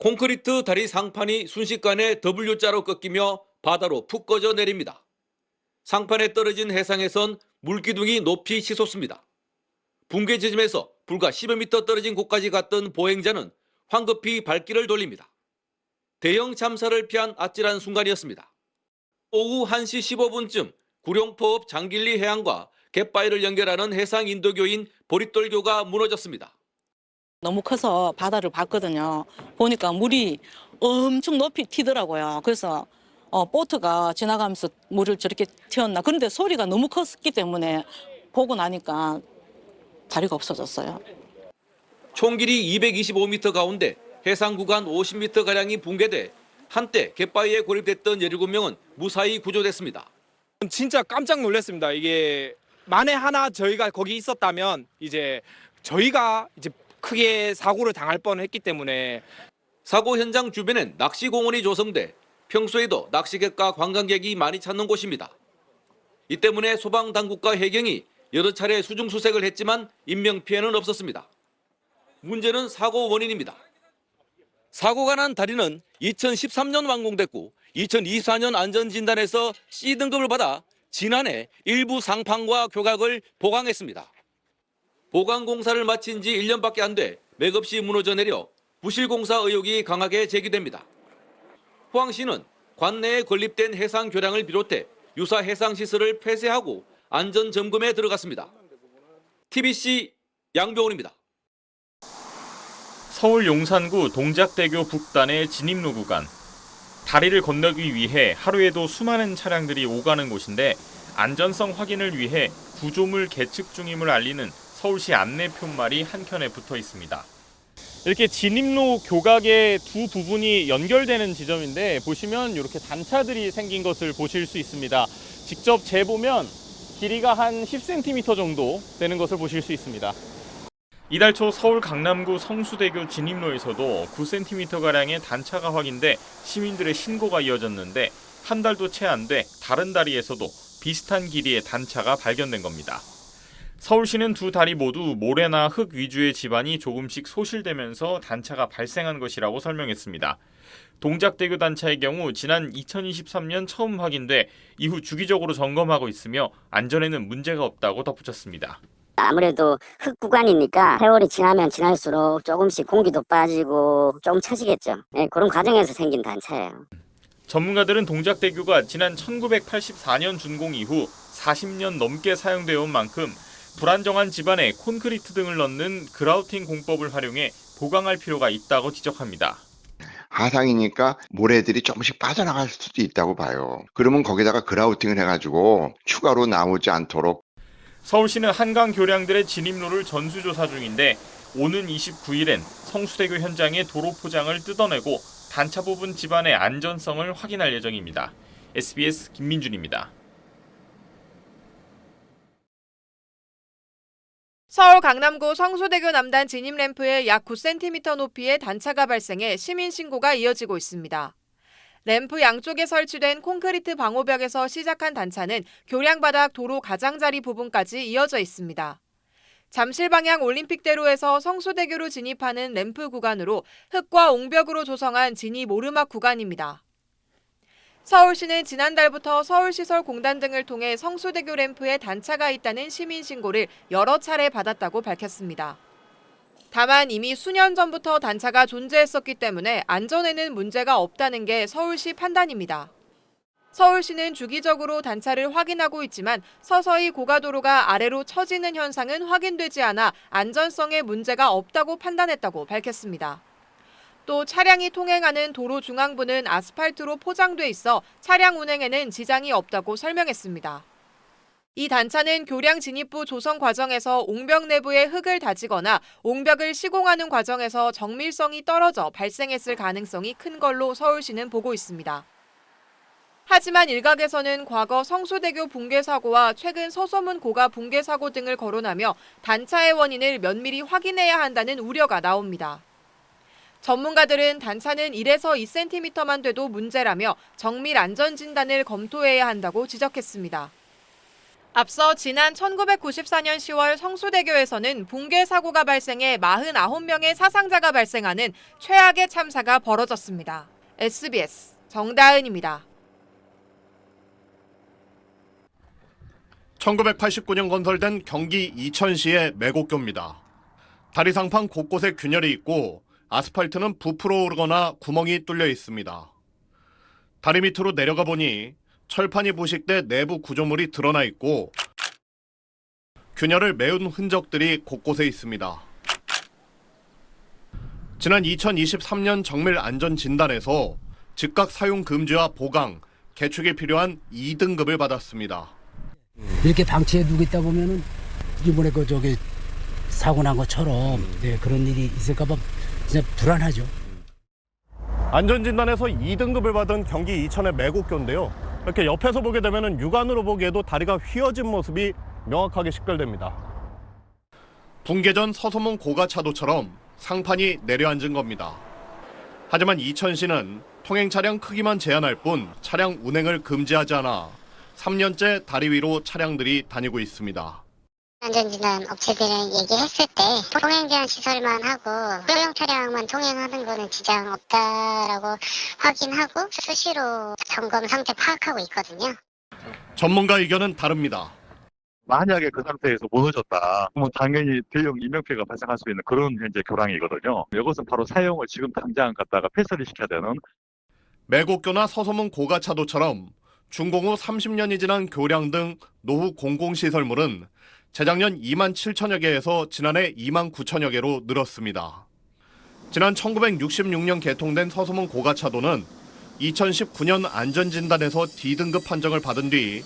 콘크리트 다리 상판이 순식간에 W자로 꺾이며 바다로 푹 꺼져 내립니다. 상판에 떨어진 해상에선 물기둥이 높이 치솟습니다. 붕괴 지점에서 불과 10여 미터 떨어진 곳까지 갔던 보행자는 황급히 발길을 돌립니다. 대형 참사를 피한 아찔한 순간이었습니다. 오후 1시 15분쯤 구룡포읍 장길리 해안과 갯바위를 연결하는 해상 인도교인 보릿돌교가 무너졌습니다. 너무 커서 바다를 봤거든요. 보니까 물이 엄청 높이 튀더라고요. 그래서 보트가 지나가면서 물을 저렇게 튀었나. 그런데 소리가 너무 컸기 때문에 보고 나니까 다리가 없어졌어요. 총 길이 225m 가운데 해상 구간 50m가량이 붕괴돼 한때 갯바위에 고립됐던 17명은 무사히 구조됐습니다. 진짜 깜짝 놀랐습니다. 이게 만에 하나 저희가 거기 있었다면 저희가 크게 사고를 당할 뻔했기 때문에. 사고 현장 주변엔 낚시공원이 조성돼 평소에도 낚시객과 관광객이 많이 찾는 곳입니다. 이 때문에 소방당국과 해경이 여러 차례 수중수색을 했지만 인명피해는 없었습니다. 문제는 사고 원인입니다. 사고가 난 다리는 2013년 완공됐고 2024년 안전진단에서 C등급을 받아 지난해 일부 상판과 교각을 보강했습니다. 보강 공사를 마친 지 1년밖에 안 돼 맥없이 무너져 내려 부실공사 의혹이 강하게 제기됩니다. 포항시는 관내에 건립된 해상 교량을 비롯해 유사 해상 시설을 폐쇄하고 안전 점검에 들어갔습니다. TBC 양병훈입니다. 서울 용산구 동작대교 북단의 진입로 구간. 다리를 건너기 위해 하루에도 수많은 차량들이 오가는 곳인데 안전성 확인을 위해 구조물 개측 중임을 알리는 서울시 안내 푯말이 한켠에 붙어 있습니다. 이렇게 진입로 교각의 두 부분이 연결되는 지점인데 보시면 이렇게 단차들이 생긴 것을 보실 수 있습니다. 직접 재보면 길이가 한 10cm 정도 되는 것을 보실 수 있습니다. 이달 초 서울 강남구 성수대교 진입로에서도 9cm가량의 단차가 확인돼 시민들의 신고가 이어졌는데 한 달도 채 안 돼 다른 다리에서도 비슷한 길이의 단차가 발견된 겁니다. 서울시는 두 다리 모두 모래나 흙 위주의 지반이 조금씩 소실되면서 단차가 발생한 것이라고 설명했습니다. 동작대교 단차의 경우 지난 2023년 처음 확인돼 이후 주기적으로 점검하고 있으며 안전에는 문제가 없다고 덧붙였습니다. 아무래도 흙 구간이니까 세월이 지나면 지날수록 조금씩 공기도 빠지고 조금 처지겠죠. 네, 그런 과정에서 생긴 단차예요. 전문가들은 동작대교가 지난 1984년 준공 이후 40년 넘게 사용되어 온 만큼 불안정한 지반에 콘크리트 등을 넣는 그라우팅 공법을 활용해 보강할 필요가 있다고 지적합니다. 하상이니까 모래들이 조금씩 빠져나갈 수도 있다고 봐요. 그러면 거기다가 그라우팅을 해가지고 추가로 나오지 않도록. 서울시는 한강 교량들의 진입로를 전수조사 중인데 오는 29일엔 성수대교 현장의 도로 포장을 뜯어내고 단차 부분 지반의 안전성을 확인할 예정입니다. SBS 김민준입니다. 서울 강남구 성수대교 남단 진입램프에 약 9cm 높이의 단차가 발생해 시민 신고가 이어지고 있습니다. 램프 양쪽에 설치된 콘크리트 방호벽에서 시작한 단차는 교량바닥 도로 가장자리 부분까지 이어져 있습니다. 잠실 방향 올림픽대로에서 성수대교로 진입하는 램프 구간으로 흙과 옹벽으로 조성한 진입 오르막 구간입니다. 서울시는 지난달부터 서울시설공단 등을 통해 성수대교 램프에 단차가 있다는 시민 신고를 여러 차례 받았다고 밝혔습니다. 다만 이미 수년 전부터 단차가 존재했었기 때문에 안전에는 문제가 없다는 게 서울시 판단입니다. 서울시는 주기적으로 단차를 확인하고 있지만 서서히 고가도로가 아래로 처지는 현상은 확인되지 않아 안전성에 문제가 없다고 판단했다고 밝혔습니다. 또 차량이 통행하는 도로 중앙부는 아스팔트로 포장돼 있어 차량 운행에는 지장이 없다고 설명했습니다. 이 단차는 교량 진입부 조성 과정에서 옹벽 내부에 흙을 다지거나 옹벽을 시공하는 과정에서 정밀성이 떨어져 발생했을 가능성이 큰 걸로 서울시는 보고 있습니다. 하지만 일각에서는 과거 성수대교 붕괴 사고와 최근 서소문 고가 붕괴 사고 등을 거론하며 단차의 원인을 면밀히 확인해야 한다는 우려가 나옵니다. 전문가들은 단차는 1에서 2cm만 돼도 문제라며 정밀 안전 진단을 검토해야 한다고 지적했습니다. 앞서 지난 1994년 10월 성수대교에서는 붕괴 사고가 발생해 49명의 사상자가 발생하는 최악의 참사가 벌어졌습니다. SBS 정다은입니다. 1989년 건설된 경기 이천시의 매곡교입니다. 다리 상판 곳곳에 균열이 있고 아스팔트는 부풀어 오르거나 구멍이 뚫려 있습니다. 다리 밑으로 내려가 보니 철판이 부식돼 내부 구조물이 드러나 있고 균열을 메운 흔적들이 곳곳에 있습니다. 지난 2023년 정밀 안전 진단에서 즉각 사용 금지와 보강, 개축이 필요한 2등급을 받았습니다. 이렇게 방치해 두고 있다 보면은 이번에 사고 난 것처럼 그런 일이 있을까봐 진짜 불안하죠. 안전진단에서 2등급을 받은 경기 이천의 매곡교인데요. 이렇게 옆에서 보게 되면 육안으로 보기에도 다리가 휘어진 모습이 명확하게 식별됩니다. 붕괴 전 서소문 고가차도처럼 상판이 내려앉은 겁니다. 하지만 이천시는 통행 차량 크기만 제한할 뿐 차량 운행을 금지하지 않아 3년째 다리 위로 차량들이 다니고 있습니다. 안전진단 업체들은 얘기했을 때 통행 제한 시설만 하고 소형 차량만 통행하는 거는 지장 없다라고 확인하고 수시로 점검 상태 파악하고 있거든요. 전문가 의견은 다릅니다. 만약에 그 상태에서 무너졌다, 그러면 당연히 대형 인명피해가 발생할 수 있는 그런 현재 교량이거든요. 이것은 바로 사용을 지금 당장 갖다가 폐쇄를 시켜야 되는. 매곡교나 서소문 고가차도처럼 준공 후 30년이 지난 교량 등 노후 공공시설물은 재작년 2만 7천여 개에서 지난해 2만 9천여 개로 늘었습니다. 지난 1966년 개통된 서소문 고가차도는 2019년 안전진단에서 D등급 판정을 받은 뒤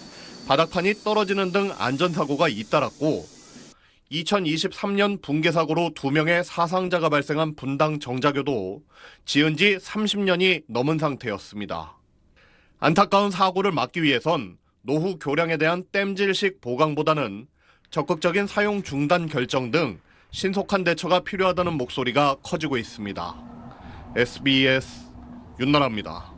바닥판이 떨어지는 등 안전사고가 잇따랐고 2023년 붕괴사고로 2명의 사상자가 발생한 분당 정자교도 지은 지 30년이 넘은 상태였습니다. 안타까운 사고를 막기 위해선 노후 교량에 대한 땜질식 보강보다는 적극적인 사용 중단 결정 등 신속한 대처가 필요하다는 목소리가 커지고 있습니다. SBS 윤나라입니다.